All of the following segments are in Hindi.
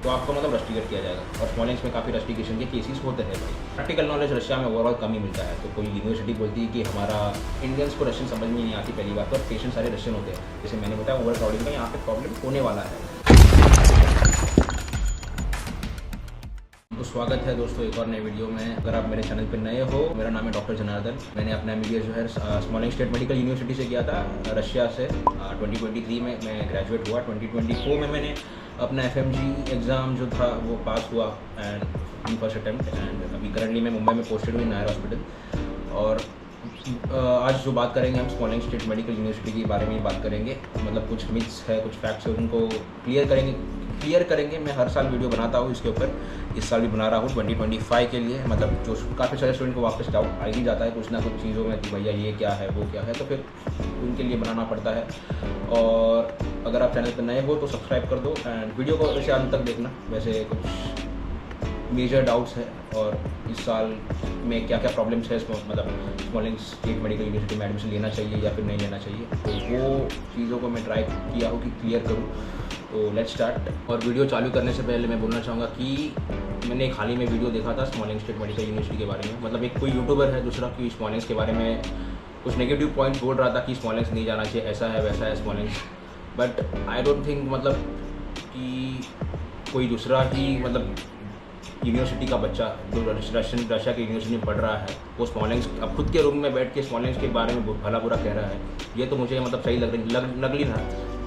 तो आपको मतलब रस्टिकेट किया जाएगा। और स्मॉलेंक्स में काफ़ी रस्टिकेशन के केसेस होते हैं भाई। प्रैक्टिकल नॉलेज रशिया में ओवरऑल कम ही मिलता है। तो कोई यूनिवर्सिटी बोलती है कि हमारा इंडियंस को रशियन समझ में नहीं आती, पहली बात। तो पेशेंट सारे रशियन होते हैं। जैसे मैंने बताया ओवर क्राउडिंग का यहाँ पे प्रॉब्लम होने वाला है। तो स्वागत है दोस्तों एक और नए वीडियो में। अगर आप मेरे चैनल पर नए हो, मेरा नाम है डॉक्टर जनार्दन। मैंने अपना MBBS जो है स्मॉलेंक्स स्टेट मेडिकल यूनिवर्सिटी से किया था, रशिया से। 2023 में मैं ग्रेजुएट हुआ। 2024 में मैंने अपना FMG एग्ज़ाम जो था वो पास हुआ एंड फर्स्ट अटैम्प्ट। एंड अभी करंटली मैं मुंबई में पोस्टेड हुई नायर हॉस्पिटल। और आज जो बात करेंगे हम स्मॉलेंक्स स्टेट मेडिकल यूनिवर्सिटी के बारे में ही बात करेंगे। मतलब कुछ मिथ्स है, कुछ फैक्ट्स है, उनको क्लियर करेंगे। मैं हर साल वीडियो बनाता हूँ इसके ऊपर। इस साल भी बना रहा हूँ 2025 के लिए। मतलब जो काफ़ी सारे स्टूडेंट को वापस डाउट आ ही जाता है कुछ ना कुछ चीज़ों में कि भैया ये क्या है वो क्या है, तो फिर उनके लिए बनाना पड़ता है। और अगर आप चैनल पर नए हो तो सब्सक्राइब कर दो एंड वीडियो को वैसे अंत तक देखना। वैसे कुछ मेजर डाउट्स है और इस साल में क्या क्या प्रॉब्लम्स है, मतलब स्मॉलेंक्स स्टेट मेडिकल यूनिवर्सिटी में एडमिशन लेना चाहिए या फिर नहीं लेना चाहिए, तो वो चीज़ों को मैं ट्राई किया हूँ कि क्लियर करूँ। तो लेट्स स्टार्ट। और वीडियो चालू करने से पहले मैं बोलना चाहूँगा कि मैंने एक हाल ही में वीडियो देखा था स्मॉलेंक्स स्टेट मेडिकल यूनिवर्सिटी के बारे में। मतलब एक कोई यूट्यूबर है दूसरा कि स्मॉलेंक्स के बारे में कुछ नेगेटिव पॉइंट्स बोल रहा था कि स्मॉलेंक्स नहीं जाना चाहिए, ऐसा है वैसा है स्मॉलेंक्स। बट आई डोंट थिंक मतलब कि कोई दूसरा ही मतलब यूनिवर्सिटी का बच्चा जो रशिया की यूनिवर्सिटी में पढ़ रहा है वो स्मॉलेंक्स अब खुद के रूम में बैठ के स्मॉलेंक्स के बारे में भला बुरा कह रहा है। ये तो मुझे मतलब सही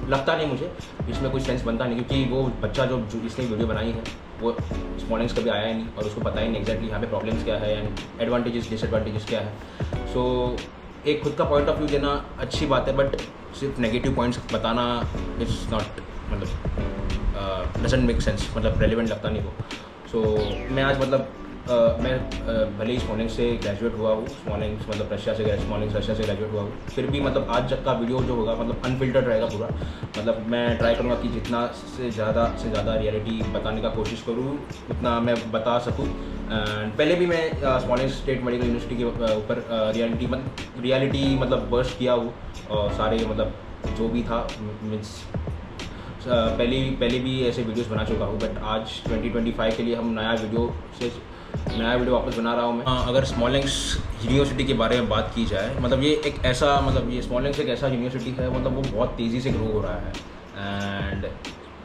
लगता नहीं मुझे। इसमें कोई सेंस बनता नहीं, क्योंकि वो बच्चा जो इसने वीडियो बनाई है वो स्मॉलेंक्स कभी आया ही नहीं और उसको पता ही नहीं एग्जैक्टली यहाँ पे प्रॉब्लम्स क्या है एंड एडवांटेजेस डिसएडवांटेजेस क्या है। सो एक खुद का पॉइंट ऑफ व्यू देना अच्छी बात है, बट सिर्फ नेगेटिव पॉइंट्स बताना इट्स नॉट मतलब डजंट मेक सेंस, मतलब रेलिवेंट लगता नहीं वो। सो मैं आज मतलब मैं भले ही स्मॉलेंक्स से ग्रेजुएट हुआ हूँ, स्मॉलेंक्स मतलब रशिया से ग्रेजुएट हुआ हूँ, फिर भी मतलब आज तक का वीडियो जो होगा मतलब अनफिल्टर्ड रहेगा पूरा। मतलब मैं ट्राई करूँगा कि जितना से ज़्यादा रियलिटी बताने का कोशिश करूँ उतना मैं बता सकूँ। पहले भी मैं स्मॉलेंक्स स्टेट मेडिकल यूनिवर्सिटी के ऊपर रियलिटी मतलब बर्स्ट किया हूँ और सारे मतलब जो भी था मीन्स पहले भी ऐसे वीडियोस बना चुका हूँ। बट आज 2025 के लिए हम नया वीडियो वापस बना रहा हूँ मैं। अगर स्मॉलेंक्स यूनिवर्सिटी के बारे में बात की जाए, मतलब ये एक ऐसा मतलब ये स्मॉलेंक्स एक ऐसा यूनिवर्सिटी है, मतलब वो बहुत तेज़ी से ग्रो हो रहा है एंड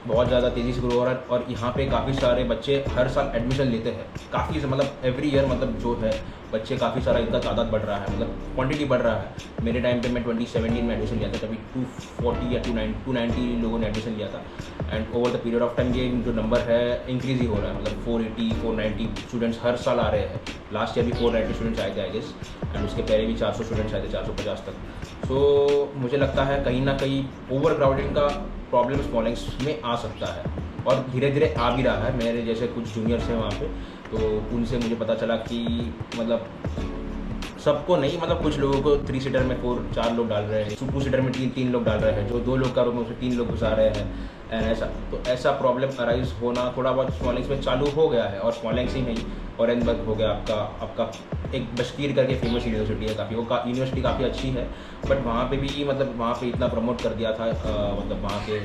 बहुत ज़्यादा तेज़ी से ग्रो हो रहा है। और यहाँ पे काफ़ी सारे बच्चे हर साल एडमिशन लेते हैं, काफ़ी मतलब एवरी ईयर मतलब जो है बच्चे काफ़ी सारा इनका तादाद बढ़ रहा है, मतलब क्वांटिटी बढ़ रहा है। मेरे टाइम पे मैं 2017 में एडमिशन लिया था, तभी 240 या 290 लोगों ने एडमिशन लिया था and over the period of time ये जो नंबर है इंक्रीज़ ही हो रहा है। मतलब 480 490 स्टूडेंट्स हर साल आ रहे हैं। लास्ट ईयर भी 490 स्टूडेंट्स आए थे आई गेस, एंड उसके पहले भी 400 स्टूडेंट्स आए थे, 450 तक। सो मुझे लगता है कहीं ना कहीं ओवर क्राउडिंग का प्रॉब्लम स्मॉलेंक्स में आ सकता है और धीरे धीरे आ भी रहा है। मेरे जैसे कुछ जूनियर्स हैं वहाँ पे, तो उनसे मुझे पता चला कि मतलब सबको नहीं, मतलब कुछ लोगों को 3 सीटर में 4 लोग डाल रहे हैं, 2 सीटर में 3 लोग डाल रहे हैं, जो 2 लोग का रूम है उसमें 3 लोग घुसा रहे हैं एंड ऐसा प्रॉब्लम अराइज होना थोड़ा बहुत स्मॉलेंक्स में चालू हो गया है। और स्मॉलेंक्स ही नहीं, ऑरेंजबर्ग हो गया आपका एक बशकीर करके फेमस यूनिवर्सिटी है काफ़ी, वो यूनिवर्सिटी काफ़ी अच्छी है। बट वहाँ पे भी मतलब वहाँ पे इतना प्रमोट कर दिया था मतलब वहाँ के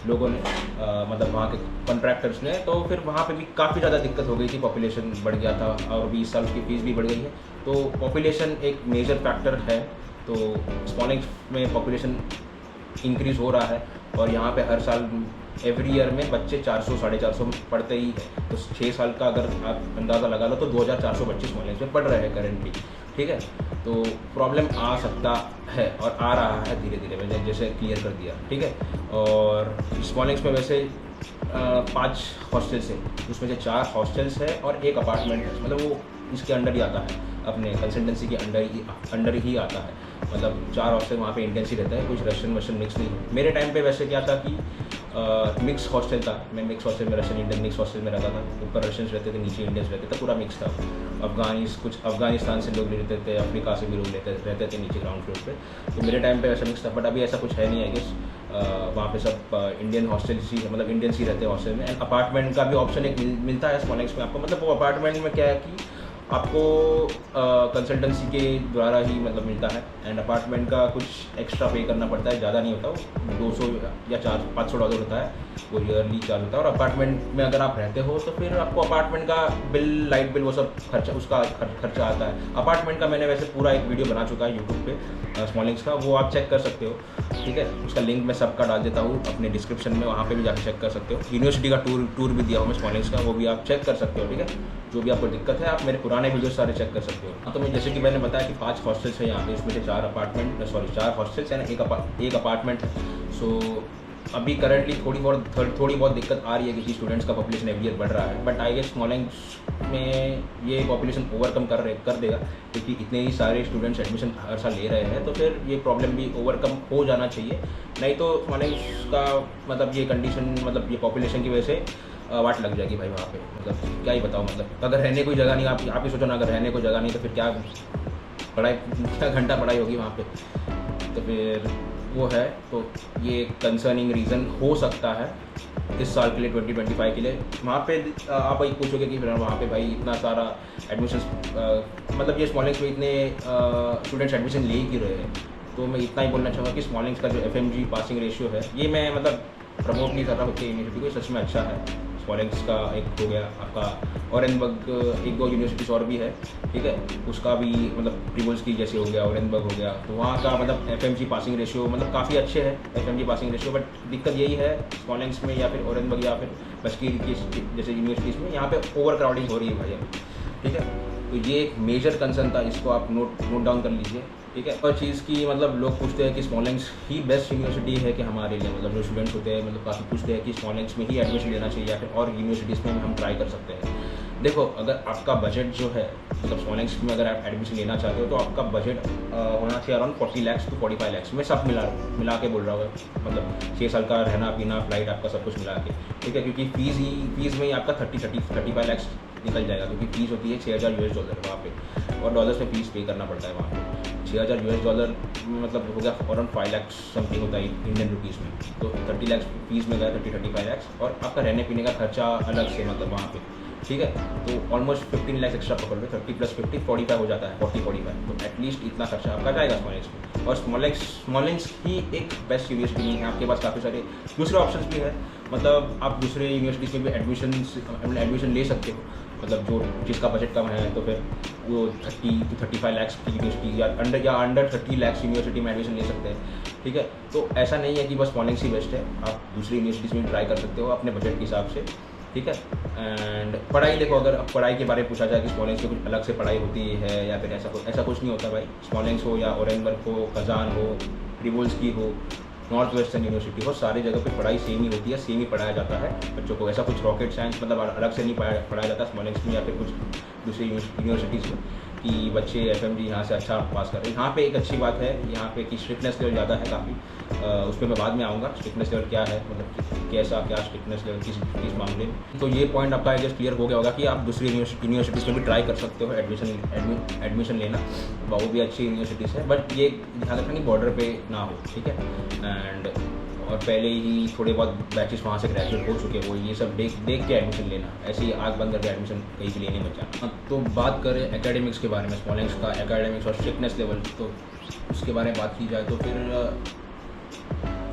लोगों ने मतलब वहाँ के कॉन्ट्रैक्टर्स ने, तो फिर वहाँ पे भी काफ़ी ज़्यादा दिक्कत हो गई थी, पॉपुलेशन बढ़ गया था और 20 साल उसकी फीस भी बढ़ गई है। तो पॉपुलेशन एक मेजर फैक्टर है। तो स्मॉलेंक्स में पॉपुलेशन इंक्रीज़ हो रहा है और यहाँ पे हर साल एवरी ईयर में बच्चे 400 450 पढ़ते ही है। तो 6 साल का अगर आप अंदाज़ा लगा लो तो 2400 बच्चे स्मॉलेंक्स में पढ़ रहे हैं करेंटली, ठीक है। तो प्रॉब्लम आ सकता है और आ रहा है धीरे धीरे, मैंने जैसे क्लियर कर दिया, ठीक है। और स्मॉलेंक्स में वैसे 5 हॉस्टल्स है, उसमें से 4 हॉस्टल्स है और 1 अपार्टमेंट है। मतलब वो इसके अंडर ही आता है, अपने कंसल्टेंसी के अंडर ही आता है। मतलब 4 हॉस्टल वहाँ पे इंडियंस ही रहता है, कुछ रशियन मिक्स नहीं है। मेरे टाइम पे वैसे क्या था कि मिक्स हॉस्टल था, मैं मिक्स हॉस्टल में रशियन इंडियन मिक्स हॉस्टल में रहता था। ऊपर रशियंस रहते थे, नीचे इंडियंस रहते थे, पूरा मिक्स था। कुछ अफगानिस्तान से लोग रहते थे, अफ्रीका से भी लोग रहते थे नीचे ग्राउंड फ्लोर पे। तो मेरे टाइम पे वैसा मिक्स था, बट अभी ऐसा कुछ है नहीं आई गेस। वहाँ पे सब इंडियन हॉस्टल्स ही, मतलब इंडियंस ही रहते हैं हॉस्टल में। एंड अपार्टमेंट का भी ऑप्शन एक मिलता है स्मॉलेंक्स में आपको। मतलब वो अपार्टमेंट में क्या है कि आपको कंसल्टेंसी के द्वारा ही मतलब मिलता है एंड अपार्टमेंट का कुछ एक्स्ट्रा पे करना पड़ता है, ज़्यादा नहीं होता, वो $200 या $500 होता है। वो ईयरली चार्ज होता है। और अपार्टमेंट में अगर आप रहते हो तो फिर आपको अपार्टमेंट का बिल, लाइट बिल, वो सब खर्चा, उसका खर्चा आता है। अपार्टमेंट का मैंने वैसे पूरा एक वीडियो बना चुका है यूट्यूब पे स्मॉलिंग्स का, वो आप चेक कर सकते हो, ठीक है। उसका लिंक मैं सबका डाल देता हूँ अपने डिस्क्रिप्शन में, वहाँ पे भी जाकर चेक कर सकते हो। यूनिवर्सिटी का टूर भी दिया हूँ मैं स्मॉलिंग्स का, वो भी आप चेक कर सकते हो, ठीक है। जो भी आपको दिक्कत है आप मेरे पुराने वीडियो सारे चेक कर सकते हो। तो मैं जैसे कि मैंने बताया कि 5 हॉस्टल्स है यहाँ पे, इसमें से 4 हॉस्टल्स है, एक अपार्टमेंट है। सो अभी करंटली थोड़ी बहुत दिक्कत आ रही है क्योंकि स्टूडेंट्स का पॉपुलेशन एवरी ईयर बढ़ रहा है, बट आई गेस स्मॉलिंग्स में ये पॉपुलेशन ओवरकम कर देगा क्योंकि इतने ही सारे स्टूडेंट्स एडमिशन हर साल ले रहे हैं, तो फिर ये प्रॉब्लम भी ओवरकम हो जाना चाहिए। नहीं तो स्मॉलिंग्स का मतलब ये कंडीशन, मतलब ये पॉपुलेशन की वजह से वाट लग जाएगी भाई वहाँ पे। मतलब क्या ही बताऊँ, मतलब अगर रहने कोई जगह नहीं, आप ही सोचो ना, अगर रहने कोई जगह नहीं तो फिर क्या घंटा पढ़ाई होगी वहाँ पे, तो फिर वो है। तो ये कंसर्निंग रीज़न हो सकता है इस साल के लिए, 2025 के लिए। वहाँ पे आप भाई पूछोगे कि फिर वहाँ पे भाई इतना सारा एडमिशन, मतलब ये स्मॉलिंग्स में इतने स्टूडेंट्स एडमिशन ले ही रहे हैं, तो मैं इतना ही बोलना चाहूँगा कि स्मॉलिंग्स का जो FMG पासिंग रेशियो है, ये मैं मतलब प्रमोट नहीं कर रहा हूँ कि यूनिवर्सिटी को, सच में अच्छा है। स्मॉलिंग्स का एक हो गया आपका, ऑरेंजबर्ग, 1-2 यूनिवर्सिटीज़ और भी है, ठीक है, उसका भी मतलब प्रिवोल्स्की जैसे हो गया, ऑरेंजबर्ग हो गया, तो वहाँ का मतलब FMG पासिंग रेशियो मतलब काफ़ी अच्छे है, FMG पासिंग रेशियो। बट दिक्कत यही है स्मॉलिंग्स में या फिर ऑरेंजबर्ग या फिर बस्कीर की जैसे यूनिवर्सिटीज़ में, यहाँ पे ओवर क्राउडिंग हो रही है भाई अभी, ठीक है। तो ये एक मेजर कंसर्न था, इसको आप नोट डाउन कर लीजिए, ठीक है। और चीज़ की मतलब लोग पूछते हैं कि स्मॉलिंग्स ही बेस्ट यूनिवर्सिटी है कि हमारे लिए, मतलब जो स्टूडेंट्स होते हैं मतलब काफ़ी पूछते हैं कि स्मॉलिंग्स में ही एडमिशन लेना चाहिए या फिर और यूनिवर्सिटीज़ में हम ट्राई कर सकते हैं। देखो, अगर आपका बजट जो है, मतलब स्मॉलिंग्स में अगर आप एडमिशन लेना चाहते हो तो आपका बजट होना चाहिए अराउंड 40 लाख to 45 लाख में, सब मिला के बोल रहा हूँ, मतलब 6 साल का रहना पीना फ्लाइट आपका सब कुछ मिला के, ठीक है। क्योंकि फीस में ही आपका 35 लाख निकल जाएगा, क्योंकि फीस होती है $6,000 वहाँ पे, और डॉलर्स में फीस पे करना पड़ता है वहाँ पे। $6,000 मतलब हो गया अराउंड 5 लाख समथिंग होता है इंडियन रुपीज़ में, तो 30 लाख फीस में गया, 30-35 लाख, और आपका रहने पीने का खर्चा अलग से मतलब वहाँ पे, ठीक है। तो ऑलमोस्ट 15 लाख एक्स्ट्रा पकड़ लो, 30 + 50 45 हो जाता है, 40-45, तो एटलीस्ट इतना खर्चा आपका जाएगा स्मॉलिंग्स में। और स्मॉलिंग्स ही एक बेस्ट यूनिवर्सिटी नहीं है, आपके पास काफ़ी सारे दूसरे ऑप्शंस भी है, मतलब आप दूसरे यूनिवर्सिटीज़ में भी एडमिशन ले सकते हो, मतलब जो जिसका बजट कम है तो फिर वो 30 to 35 लाख की यूनिवर्सिटी या अंडर 30 लाख यूनिवर्सिटी में एडमिशन ले सकते हैं, ठीक है। तो ऐसा नहीं है कि बस स्मॉलिंग्स ही बेस्ट है, आप दूसरी यूनिवर्सिटीज़ में ट्राई कर सकते हो अपने बजट के हिसाब से, ठीक है। एंड पढ़ाई, देखो, अगर पढ़ाई के बारे में पूछा जाए कि स्मॉलिंग्स की कुछ अलग से पढ़ाई होती है या फिर ऐसा कुछ नहीं होता भाई। स्मॉलिंग्स हो या ऑरेंजबर्ग हो, कजान हो, प्रिवोल्स्की हो, नॉर्थ वेस्टर्न यूनिवर्सिटी हो, सारी जगह पे पढ़ाई सेम ही होती है, सेम ही पढ़ाया जाता है बच्चों को। ऐसा कुछ रॉकेट साइंस मतलब अलग से नहीं पढ़ाया जाता स्मॉलिंग्स में या फिर कुछ दूसरी यूनिवर्सिटीज़ में कि बच्चे FMG यहाँ से अच्छा पास कर रहे हैं। यहाँ पे एक अच्छी बात है यहाँ पे कि स्ट्रिक्टनेस लेवल ज़्यादा है काफ़ी, उस पर मैं बाद में आऊँगा, स्ट्रिक्टनेस लेवल क्या है, मतलब क्या स्ट्रिक्टनेस लेवल किस मामले में। तो ये पॉइंट आपका आई गेस क्लियर हो गया होगा कि आप दूसरी यूनिवर्सिटीज़ में भी ट्राई कर सकते हो एडमिशन लेना, वो भी अच्छी यूनिवर्सिटीज़ है, बट ये ध्यान रखना कि बॉर्डर पे ना हो, ठीक है। एंड और पहले ही थोड़े बहुत बैचेस वहाँ से ग्रेजुएट हो चुके हो, ये सब देख के एडमिशन लेना, ऐसे ही आग बंद करके एडमिशन कहीं भी लेने मत जाना। तो बात करें एकेडमिक्स के बारे में, स्मॉलिंग्स का एकेडमिक्स और स्ट्रिक्टनेस लेवल, तो उसके बारे में बात की जाए तो फिर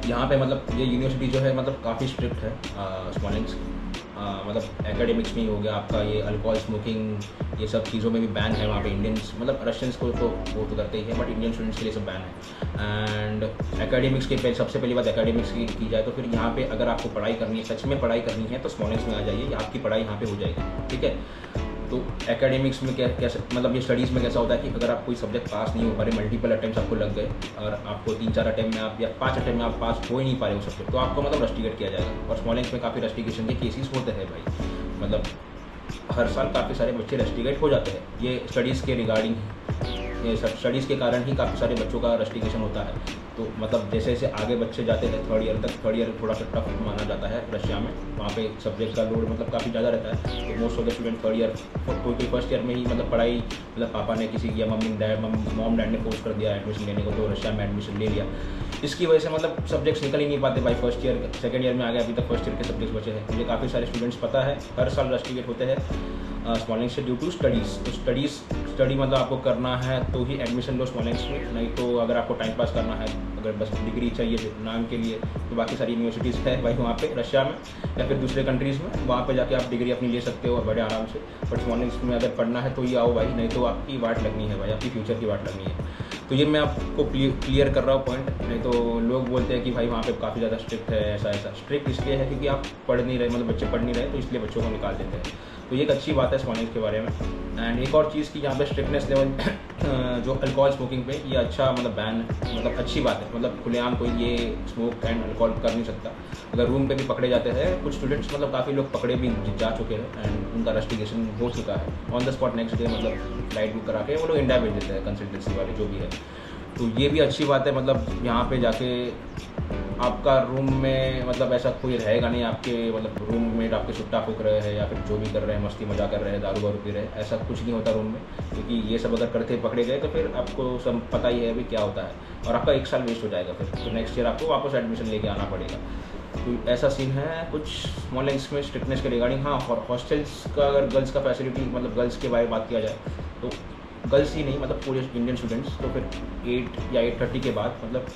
यहाँ पे मतलब ये यूनिवर्सिटी जो है मतलब काफ़ी स्ट्रिक्ट है स्मॉलिंग्स, मतलब एकेडमिक्स में ही हो गया आपका, ये अल्कोहल स्मोकिंग ये सब चीज़ों में भी बैन है वहाँ पे। इंडियंस मतलब रशियंस को तो वो तो करते ही है, बट इंडियन स्टूडेंट्स के लिए सब बैन है। एंड एकेडमिक्स के सबसे पहली बात एकेडमिक्स की जाए तो फिर यहाँ पे अगर आपको पढ़ाई करनी है, सच में पढ़ाई करनी है, तो स्मॉलिंग्स में आ जाइए, आपकी पढ़ाई यहाँ पे हो जाएगी, ठीक है। तो एकेडमिक्स में कैसे मतलब ये स्टडीज़ में कैसा होता है कि अगर आप कोई सब्जेक्ट पास नहीं हो पा रहे, मल्टीपल अटेम्प्ट आपको लग गए और आपको 3-4 अटेम्प्ट में आप या 5 अटेम्प्ट में आप पास हो ही नहीं पा रहे हो सब्जेक्ट, तो आपको मतलब रस्टिकेट किया जाएगा। और स्मॉलिंग्स में काफ़ी रस्टिकेशन के केसेस होते हैं भाई, मतलब हर साल काफ़ी सारे बच्चे रस्टिकेट हो जाते हैं। ये स्टडीज़ के रिगार्डिंग, ये स्टडीज़ के कारण ही काफ़ी सारे बच्चों का रस्टिकेशन होता है। तो मतलब जैसे जैसे आगे बच्चे जाते हैं थर्ड ईयर थोड़ा सा टफ माना जाता है रशिया में, वहाँ पे सब्जेक्ट का लोड मतलब काफ़ी ज़्यादा रहता है। तो most of the student third year कोई फर्स्ट ईयर में ही मतलब पढ़ाई, मतलब पापा ने किसी या मॉम डैड ने फोर्स कर दिया एडमिशन लेने को, तो रशिया में एडमिशन ले लिया। इसकी वजह से मतलब सब्जेक्ट्स निकल ही नहीं पाते भाई, फर्स्ट ईयर सेकंड ईयर में आ गया, अभी तक फर्स्ट ईयर के सब्जेक्ट्स बचे हैं। मुझे काफ़ी सारे स्टूडेंट्स पता है हर साल रस्टिकेट होते हैं स्मॉलिंग्स से ड्यू टू स्टडीज़। तो स्टडी मतलब आपको करना है तो ही एडमिशन लो स्मॉलिंग्स में, नहीं तो अगर आपको टाइम पास करना है, अगर बस डिग्री चाहिए नाम के लिए तो बाकी सारी यूनिवर्सिटीज़ है भाई वहाँ पे रशिया में या फिर दूसरे कंट्रीज़ में, वहाँ पे जाके आप डिग्री अपनी ले सकते हो बड़े आराम से। बट स्मॉलिंग्स में अगर पढ़ना है तो ये आओ भाई, नहीं तो आपकी वाट लगनी है भाई, आपकी फ्यूचर की वाट लगनी है। तो ये मैं आपको क्लियर कर रहा हूँ पॉइंट। नहीं तो लोग बोलते हैं कि भाई वहाँ पे काफ़ी ज़्यादा स्ट्रिक्ट है, ऐसा स्ट्रिक्ट इसलिए है क्योंकि आप पढ़ नहीं रहे, मतलब बच्चे पढ़ नहीं रहे तो इसलिए बच्चों को निकाल देते हैं। तो ये एक अच्छी बात है स्मॉलिंग्स के बारे में। एंड एक और चीज़ कि यहाँ पे स्ट्रिक्टनेस लेवल जो अल्कोहल स्मोकिंग पे ये अच्छा मतलब बैन, मतलब अच्छी बात है, मतलब खुलेआम कोई ये स्मोक एंड अल्कोहल कर नहीं सकता। अगर रूम पे भी पकड़े जाते हैं कुछ स्टूडेंट्स, मतलब काफ़ी लोग पकड़े भी जा चुके हैं एंड उनका इन्वेस्टिगेशन हो चुका है on the spot, next day मतलब फ्लाइट बुक करा के वो लोग इंडिया भेज देते हैं कंसल्टेंसी वाले जो भी है। तो ये भी अच्छी बात है, मतलब यहाँ पे जाके आपका रूम में मतलब ऐसा कोई रहेगा नहीं, आपके मतलब रूममेट आपके सुट्टा फूक रहे हैं या फिर जो भी कर रहे हैं, मस्ती मजा कर रहे हैं, दारू वारू पी रहे हैं, ऐसा कुछ नहीं होता रूम में। क्योंकि ये सब अगर करते पकड़े गए तो फिर आपको सब पता ही है अभी क्या होता है और आपका 1 साल वेस्ट हो जाएगा। फिर तो नेक्स्ट ईयर आपको वापस एडमिशन लेके आना पड़ेगा। तो ऐसा सीन है कुछ स्मॉलिंग्स में स्ट्रिक्टनेस के रिगार्डिंग। हाँ, हॉस्टल्स का अगर गर्ल्स का फैसिलिटी, मतलब गर्ल्स के बारे में बात किया जाए तो गर्ल्स ही नहीं मतलब पूरे इंडियन स्टूडेंट्स, तो फिर 8 या 8:30 के बाद मतलब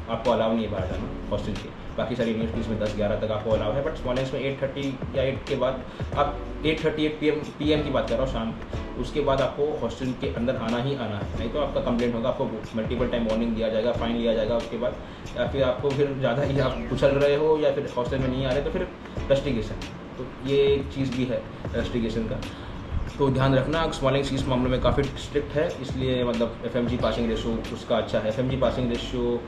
आपको अलाउ नहीं है बाहर जाना हॉस्टल के। बाकी सारी यूनिवर्सिटीज़ में 10-11 तक आपको अलाउ है, बट स्मॉलिंग्स में 8:30 या 8 के बाद आप 8:38 PM की बात कर रहा हूँ शाम, उसके बाद आपको हॉस्टल के अंदर आना ही आना है, नहीं तो आपका कंप्लेंट होगा, आपको मल्टीपल टाइम वार्निंग दिया जाएगा, फाइन लिया जाएगा उसके बाद, या फिर आपको फिर ज़्यादा ही आप उछल रहे हो या फिर हॉस्टल में नहीं आ रहे तो फिर रस्टिगेशन। तो ये एक चीज़ भी है रस्टिगेशन का, तो ध्यान रखना। स्मॉलिंग्स इस मामले में काफ़ी स्ट्रिक्ट है, इसलिए मतलब FMG पासिंग रेशो उसका अच्छा है। FMG पासिंग रेशो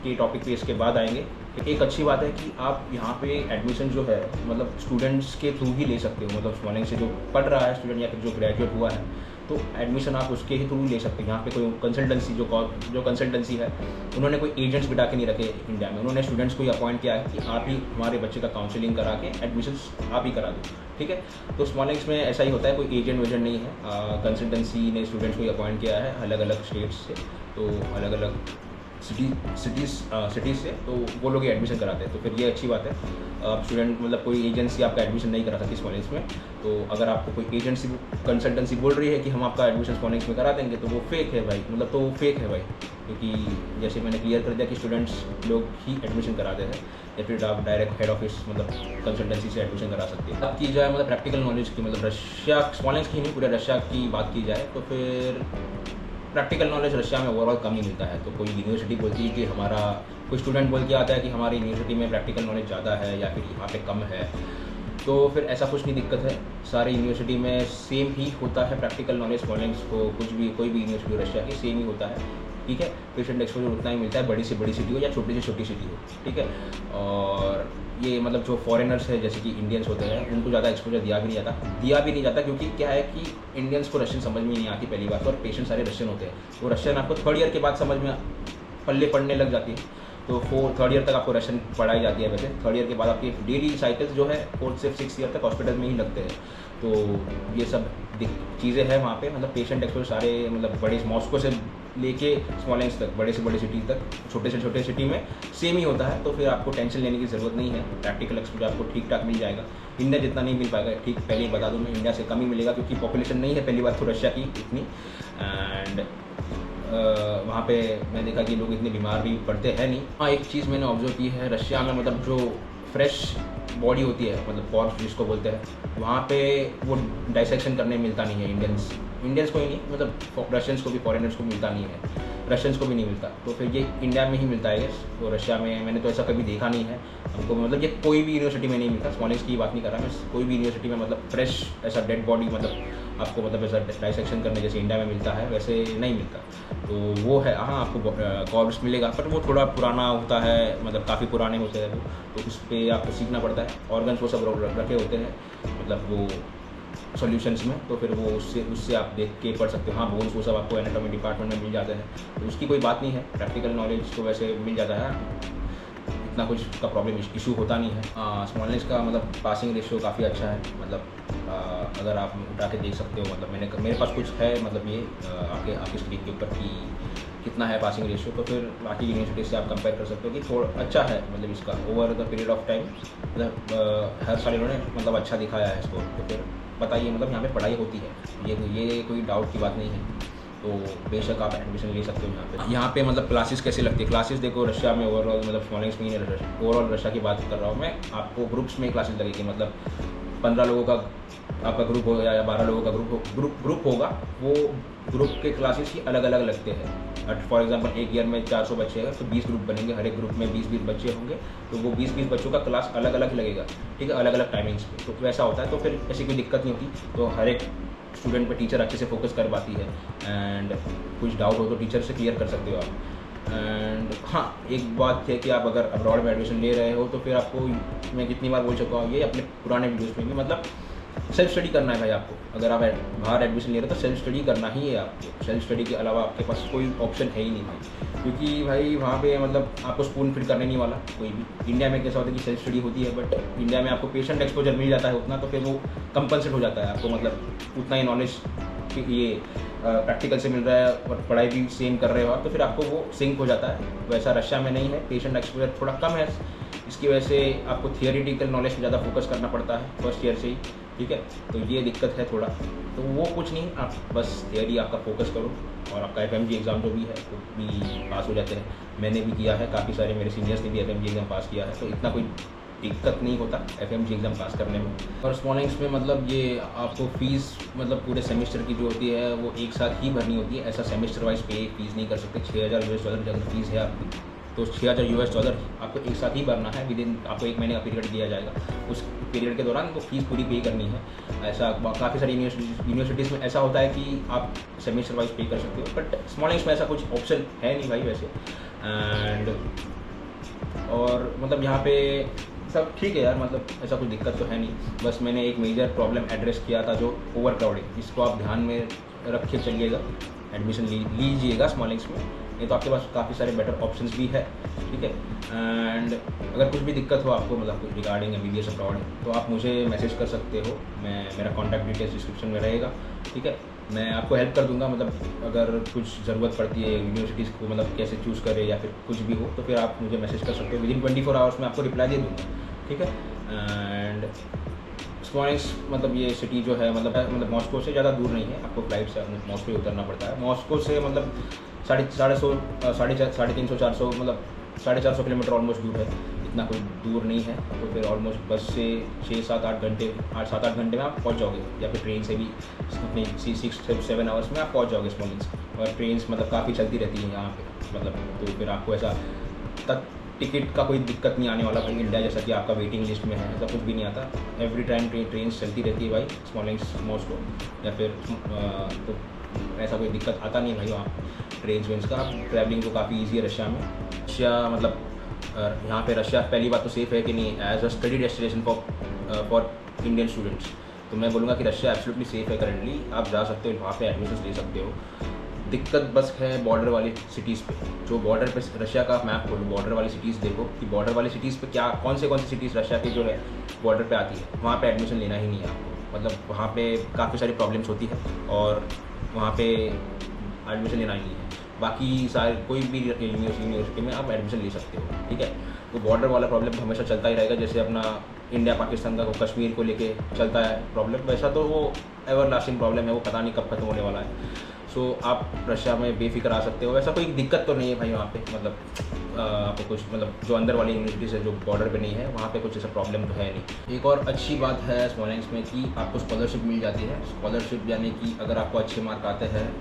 के टॉपिक पे इसके बाद आएंगे। एक अच्छी बात है कि आप यहाँ पे एडमिशन जो है मतलब स्टूडेंट्स के थ्रू ही ले सकते हो, मतलब स्मॉलिंग से जो पढ़ रहा है स्टूडेंट या फिर जो ग्रेजुएट हुआ है तो एडमिशन आप उसके ही थ्रू ले सकते हैं। यहाँ पे कोई कंसल्टेंसी जो कंसल्टेंसी है उन्होंने कोई एजेंट्स बिठा के नहीं रखे इंडिया में, उन्होंने स्टूडेंट्स को ही अपॉइंट किया है कि आप ही हमारे बच्चे का काउंसलिंग करा के एडमिशन आप ही करा दो, ठीक है। तो स्मॉलिंग्स में ऐसा ही होता है, कोई एजेंट वेजेंट नहीं है, कंसल्टेंसी ने स्टूडेंट्स को ही अपॉइंट किया है अलग अलग स्टेट्स से, तो अलग अलग सिटीज़ से, तो वो लोग एडमिशन कराते हैं। तो फिर ये अच्छी बात है, आप स्टूडेंट मतलब कोई एजेंसी आपका एडमिशन नहीं करा सकती स्मॉलिंग्स में। तो अगर आपको कोई एजेंसी कंसल्टेंसी बोल रही है कि हम आपका एडमिशन स्मॉलिंग्स में करा देंगे तो वो फेक है भाई, मतलब तो वो फेक है भाई, क्योंकि जैसे मैंने क्लियर कर दिया कि स्टूडेंट्स लोग ही एडमिशन कराते हैं या फिर आप डायरेक्ट हेड ऑफिस मतलब कंसल्टेंसी से एडमिशन करा सकते हैं। बात की जाए मतलब प्रैक्टिकल नॉलेज की, मतलब रशिया स्मॉलिंग्स की नहीं पूरे रशिया की बात की जाए तो फिर प्रैक्टिकल नॉलेज रशिया में ओवरऑल कम ही मिलता है। तो कोई यूनिवर्सिटी बोलती है कि हमारा, कोई स्टूडेंट बोल के आता है कि हमारी यूनिवर्सिटी में प्रैक्टिकल नॉलेज ज़्यादा है या फिर यहाँ पे कम है, तो फिर ऐसा कुछ नहीं दिक्कत है, सारी यूनिवर्सिटी में सेम ही होता है प्रैक्टिकल नॉलेज स्मॉलिंग्स को, कुछ भी कोई भी यूनिवर्सिटी रशिया की सेम ही होता है, ठीक है। पेशेंट एक्सपोजर उतना ही मिलता है, बड़ी से बड़ी सिटी हो या छोटी से छोटी सिटी हो, ठीक है। और ये मतलब जो फॉरेनर्स है जैसे कि इंडियंस होते हैं उनको ज़्यादा एक्सपोजर दिया भी नहीं जाता क्योंकि क्या है कि इंडियंस को रशियन समझ में नहीं आती पहली बात, और पेशेंट सारे रशियन होते हैं, वो रशियन आपको 3rd ईयर के बाद समझ में पल्ले पड़ने लग जाती है। तो 3rd ईयर तक आपको रशियन पढ़ाई जाती है, वैसे 3rd ईयर के बाद आपकी डेली साइकिल्स जो है 4th से 6th ईयर तक हॉस्पिटल में ही लगते हैं। तो ये सब चीज़ें हैं वहाँ पे, मतलब पेशेंट एक्सपोजर सारे मतलब बड़े मॉस्को से लेके स्मॉलिंग्स तक, बड़े से बड़े सिटी तक, छोटे से छोटे सिटी में सेम ही होता है। तो फिर आपको टेंशन लेने की ज़रूरत नहीं है, प्रैक्टिकल एक्सपोजर आपको ठीक ठाक मिल जाएगा। इंडिया जितना नहीं मिल पाएगा, ठीक पहले ही बता दूँ मैं, इंडिया से कम ही मिलेगा क्योंकि पॉपुलेशन नहीं है पहली बात तो रशिया की इतनी, एंड वहाँ पे मैंने देखा कि लोग इतने बीमार भी पड़ते हैं नहीं। हाँ, एक चीज़ मैंने ऑब्जर्व की है रशिया में, मतलब जो फ्रेश बॉडी होती है मतलब कॉर्प्स जिसको बोलते हैं, वहाँ पे वो डाइसेक्शन करने मिलता नहीं है इंडियंस को ही नहीं, मतलब रशियंस को भी, फॉरेनर्स को मिलता नहीं है, रशियंस को भी नहीं मिलता। तो फिर ये इंडिया में ही मिलता है, तो रशिया में मैंने तो ऐसा कभी देखा नहीं है हमको, मतलब ये कोई भी यूनिवर्सिटी में नहीं मिलता। स्मॉलिंग्स की बात नहीं कर रहा मैं, कोई भी यूनिवर्सिटी में मतलब फ्रेश ऐसा डेड बॉडी मतलब आपको मतलब ऐसा डाइसेक्शन करने जैसे इंडिया में मिलता है वैसे नहीं मिलता। तो वो है, हाँ आपको कॉर्प्स मिलेगा पर वो थोड़ा पुराना होता है, मतलब काफ़ी पुराने होते हैं वो, तो उस पर आपको सीखना पड़ता है। ऑर्गन्स वो सब रखे होते हैं मतलब वो सॉल्यूशंस में, तो फिर वो उससे आप देख के पढ़ सकते हो। हाँ, बोन्स वो सब आपको एनाटॉमी डिपार्टमेंट में मिल जाते हैं, तो उसकी कोई बात नहीं है। प्रैक्टिकल नॉलेज तो वैसे मिल जाता है, इतना कुछ का प्रॉब्लम इशू होता नहीं है। स्मॉलिंग्स का मतलब पासिंग रेशियो काफ़ी अच्छा है, मतलब अगर आप उठा के देख सकते हो, मतलब मेरे पास कुछ है, मतलब ये आपके स्क्रीन के ऊपर कि कितना है पासिंग रेशियो, तो फिर बाकी यूनिवर्सिटी से आप कंपेयर कर सकते हो कि थोड़ा अच्छा है, मतलब इसका over the period of time मतलब हर साल इन्होंने मतलब अच्छा दिखाया है इसको। तो फिर बताइए, मतलब यहाँ पे पढ़ाई होती है, ये कोई डाउट की बात नहीं है। तो बेशक आप एडमिशन ले सकते हो यहाँ पे मतलब क्लासेस कैसे लगती है। क्लासेस देखो रशिया में ओवरऑल मतलब स्मॉलिंग्स में ही ओवरऑल रशिया की बात कर रहा हूँ मैं, आपको ग्रुप्स में क्लासेस लगेगी। मतलब 15 लोगों का आपका ग्रुप हो या 12 लोगों का ग्रुप होगा, वो ग्रुप के क्लासेस ही अलग अलग लगते हैं। फॉर एग्जांपल एक ईयर में 400 बच्चे हैं तो 20 ग्रुप बनेंगे, हर एक ग्रुप में 20-20 बच्चे होंगे, तो वो 20-20 बच्चों का क्लास अलग अलग लगेगा, ठीक है, अलग अलग टाइमिंग्स पे। तो वैसा होता है, तो फिर ऐसी कोई दिक्कत नहीं होती। तो हर एक स्टूडेंट पे टीचर अच्छे से फोकस कर पाती है, एंड कुछ डाउट हो तो टीचर से क्लियर कर सकते हो आप। एंड हाँ, एक बात है कि आप अगर अब्रॉड में एडमिशन ले रहे हो तो फिर आपको, मैं कितनी बार बोल चुका हूँ ये अपने पुराने वीडियोज़ में भी, मतलब सेल्फ स्टडी करना है भाई आपको। अगर आप बाहर एडमिशन ले रहे हो तो सेल्फ स्टडी करना ही है आपको। सेल्फ स्टडी के अलावा आपके पास कोई ऑप्शन है ही नहीं भाई, क्योंकि भाई वहाँ पे मतलब आपको स्पून फीड करने नहीं वाला कोई भी। इंडिया में कैसा होता है कि सेल्फ स्टडी होती है, बट इंडिया में आपको पेशेंट एक्सपोजर मिल जाता है उतना, तो फिर वो कंपलसेट हो जाता है आपको, मतलब उतना ही नॉलेज ये प्रैक्टिकल से मिल रहा है और पढ़ाई भी सेम कर रहे हो आप, तो फिर आपको वो सिंक हो जाता है। वैसा रशिया में नहीं है, पेशेंट एक्सपोजर थोड़ा कम है, इसकी वजह से आपको थियोरेटिकल नॉलेज पे ज़्यादा फोकस करना पड़ता है फर्स्ट ईयर से ही, ठीक है। तो ये दिक्कत है थोड़ा, तो वो कुछ नहीं, आप बस थियरी आपका फोकस करो और आपका FMG एग्ज़ाम जो भी है वो भी पास हो जाते हैं। मैंने भी किया है, काफ़ी सारे मेरे सीनियर्स ने भी FMG एग्ज़ाम पास किया है, तो इतना कोई दिक्कत नहीं होता FMG एग्ज़ाम पास करने में। और स्मॉलिंग्स में मतलब ये आपको फ़ीस मतलब पूरे सेमेस्टर की जो होती है वो एक साथ ही भरनी होती है, ऐसा सेमेस्टर वाइज पे फीस नहीं कर सकते। $6000 की अगर फीस है आपकी, तो $6000 आपको एक साथ ही भरना है। विदिन आपको 1 महीने का पीरियड दिया जाएगा, उस पीरियड के दौरान वो फीस पूरी पे करनी है। ऐसा काफ़ी सारी यूनिवर्सिटीज़ में ऐसा होता है कि आप सेमेस्टर वाइज पे कर सकते हो, बट स्मॉलिंग्स में ऐसा कुछ ऑप्शन है नहीं भाई वैसे। एंड और मतलब यहाँ पे सब ठीक है यार, मतलब ऐसा कुछ दिक्कत तो है नहीं। बस मैंने एक मेजर प्रॉब्लम एड्रेस किया था जो ओवर क्राउडिंग, इसको आप ध्यान में रख के चलिएगा, एडमिशन लीजिएगा स्मॉलिंग्स में। नहीं तो आपके पास काफ़ी सारे बेटर ऑप्शंस भी है, ठीक है। एंड अगर कुछ भी दिक्कत हो आपको मतलब कुछ रिगार्डिंग MBBS अब्रॉड, तो आप मुझे मैसेज कर सकते हो। मेरा कॉन्टैक्ट डिटेल्स डिस्क्रिप्शन में रहेगा, ठीक है। मैं आपको हेल्प कर दूंगा, मतलब अगर कुछ ज़रूरत पड़ती है यूनिवर्सिटीज़ को मतलब कैसे चूज़ करें या फिर कुछ भी हो, तो फिर आप मुझे मैसेज कर सकते हो। विदिन 24 आवर्स में आपको रिप्लाई दे दूँगा, ठीक है। एंड स्मॉलिंग्स मतलब ये सिटी जो है मतलब मॉस्को से ज़्यादा दूर नहीं है, आपको फ्लाइट से मॉस्को ही उतरना पड़ता है। मॉस्को से मतलब 350-400 मतलब 450 किलोमीटर ऑलमोस्ट दूर है, इतना कोई दूर नहीं है। तो फिर ऑलमोस्ट बस से 6-7-8 घंटे 8-7-8 घंटे में आप पहुंच जाओगे, या फिर ट्रेन से भी अपने 6-7 आवर्स में आप पहुंच जाओगे स्मॉलिंग्स। और ट्रेन्स मतलब काफ़ी चलती रहती हैं यहाँ पे, मतलब तो फिर आपको ऐसा टिकट का कोई दिक्कत नहीं आने वाला भाई। इंडिया जैसा कि आपका वेटिंग लिस्ट में है, ऐसा कुछ भी नहीं आता। एवरी टाइम ट्रेन चलती रहती है भाई स्मॉलिंग्स मॉस्को, या फिर तो ऐसा कोई दिक्कत आता नहीं भाई वहाँ ट्रेन का। ट्रैवलिंग तो काफ़ी ईजी है रशिया में। रशिया मतलब यहाँ पे रशिया पहली बात तो सेफ़ है कि नहीं, as a study destination for Indian students, तो मैं बोलूँगा कि रशिया एब्सोल्युटली सेफ़ है। करंटली आप जा सकते हो, वहाँ पे एडमिशन ले सकते हो। दिक्कत बस है बॉर्डर वाली सिटीज़ पे, जो बॉर्डर पे रशिया का मैप खोलो, बॉर्डर वाली सिटीज़ देखो कि बॉर्डर वाली सिटीज़ पे क्या कौन सी सिटीज़ रशिया की जो है बॉर्डर पे आती है, वहाँ पे एडमिशन लेना ही नहीं है आपको। मतलब वहाँ पे काफ़ी सारी प्रॉब्लम्स होती है और वहाँ पे एडमिशन लेना ही नहीं है। बाकी सारे कोई भी यूनिवर्सिटी में आप एडमिशन ले सकते हो, ठीक है। तो बॉर्डर वाला प्रॉब्लम हमेशा चलता ही रहेगा, जैसे अपना इंडिया पाकिस्तान का कश्मीर को लेके चलता है प्रॉब्लम, वैसा तो वो एवर लास्टिंग प्रॉब्लम है, वो पता नहीं कब खत्म होने वाला है। सो आप रशिया में बेफिक्र आ सकते हो, ऐसा कोई दिक्कत तो नहीं है भाई वहाँ पे। मतलब आपको कुछ मतलब जो अंदर वाली यूनिवर्सिटीज़ है जो बॉर्डर पे नहीं है, वहाँ पे कुछ ऐसा प्रॉब्लम तो है नहीं। एक और अच्छी बात है स्मॉलिंग्स में कि आपको स्कॉलरशिप मिल जाती है। स्कॉलरशिप यानी कि अगर आपको अच्छे मार्क आते हैं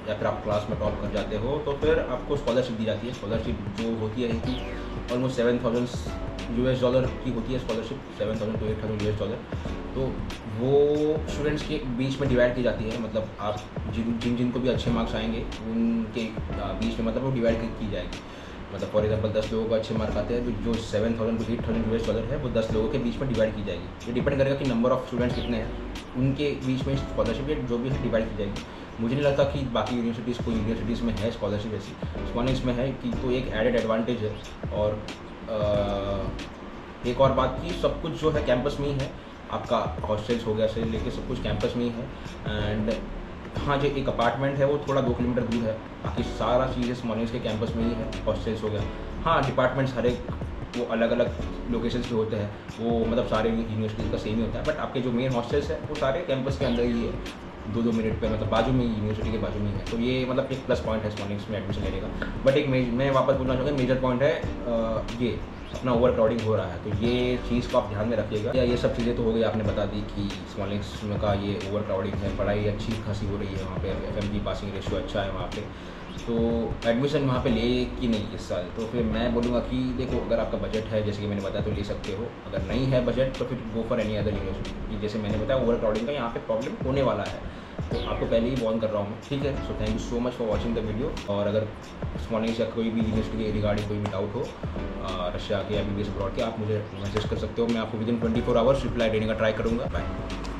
या फिर आप क्लास में टॉप कर जाते हो तो फिर आपको स्कॉलरशिप दी जाती है। स्कॉलरशिप जो होती है कि ऑलमोस्ट $7,000 की होती है स्कॉलरशिप, 7,000 to 8,000 $। तो वो स्टूडेंट्स के बीच में डिवाइड की जाती है, मतलब आप जिनको भी अच्छे मार्क्स आएंगे उनके बीच में मतलब वो डिवाइड की जाएगी। मतलब फॉर एग्जांपल 10 लोगों को अच्छे मार्क आते हैं तो जो 7,000 to 8,000 $, है वो 10 लोगों के बीच में डिवाइड की जाएगी। ये डिपेंड करेगा कि नंबर ऑफ़ स्टूडेंट्स कितने हैं, उनके बीच में स्कॉलरशिप जो भी है डिवाइड की जाएगी। मुझे नहीं लगता कि बाकी यूनिवर्सिटीज़ में है स्कॉलरशिप ऐसी, स्मॉलिंग्स में है कि तो एक एडेड एडवांटेज है। और एक और बात की सब कुछ जो है कैंपस में ही है, आपका हॉस्टल्स हो गया से लेके सब कुछ कैंपस में ही है। एंड हाँ, जो एक अपार्टमेंट है वो थोड़ा 2 किलोमीटर दूर है, बाकी सारा चीज़ें स्मॉलिंग्स के कैंपस में ही है। हॉस्टल्स हो गया, हाँ डिपार्टमेंट्स हर एक वो अलग अलग लोकेशंस पे होते हैं, वो मतलब सारे यूनिवर्सिटीज़ का सेम ही होता है, बट आपके जो मेन हॉस्टल्स है वो सारे कैंपस के अंदर ही है। 2-2 मिनट पे, मतलब बाजू में ही, यूनिवर्सिटी के बाजू में ही है। तो ये मतलब एक प्लस पॉइंट है स्मॉलिंग्स में एडमिशन लेने का। बट एक मैं वापस बोलना चाहूँगा, मेजर पॉइंट है ये अपना ओवर क्राउडिंग हो रहा है, तो ये चीज़ को आप ध्यान में रखिएगा। या ये सब चीज़ें तो हो गई, आपने बता दी कि स्मॉलिंग्स का ये ओवर क्राउडिंग है, पढ़ाई अच्छी खासी हो रही है वहाँ पे, FMG पासिंग रेशियो अच्छा है वहाँ पे, तो एडमिशन वहाँ पे ले कि नहीं इस साल, तो फिर मैं बोलूँगा कि देखो, अगर आपका बजट है जैसे कि मैंने बताया तो ले सकते हो, अगर नहीं है बजट तो फिर go for any other university. जैसे मैंने बताया ओवर क्राउडिंग का यहाँ पे प्रॉब्लम होने वाला है, तो आपको पहले ही वॉर्न कर रहा हूँ, ठीक है। So thank you so much for watching the video. और अगर स्मॉलिंग्स या कोई भी यूनिवर्सिटी के रिगार्डिंग कोई भी डाउट हो रशिया के या BBS अब्रॉड के, आप मुझे मैसेज कर सकते हो, मैं आपको विदिन 24 आवर्स रिप्लाई देने का ट्राई करूँगा। बाय।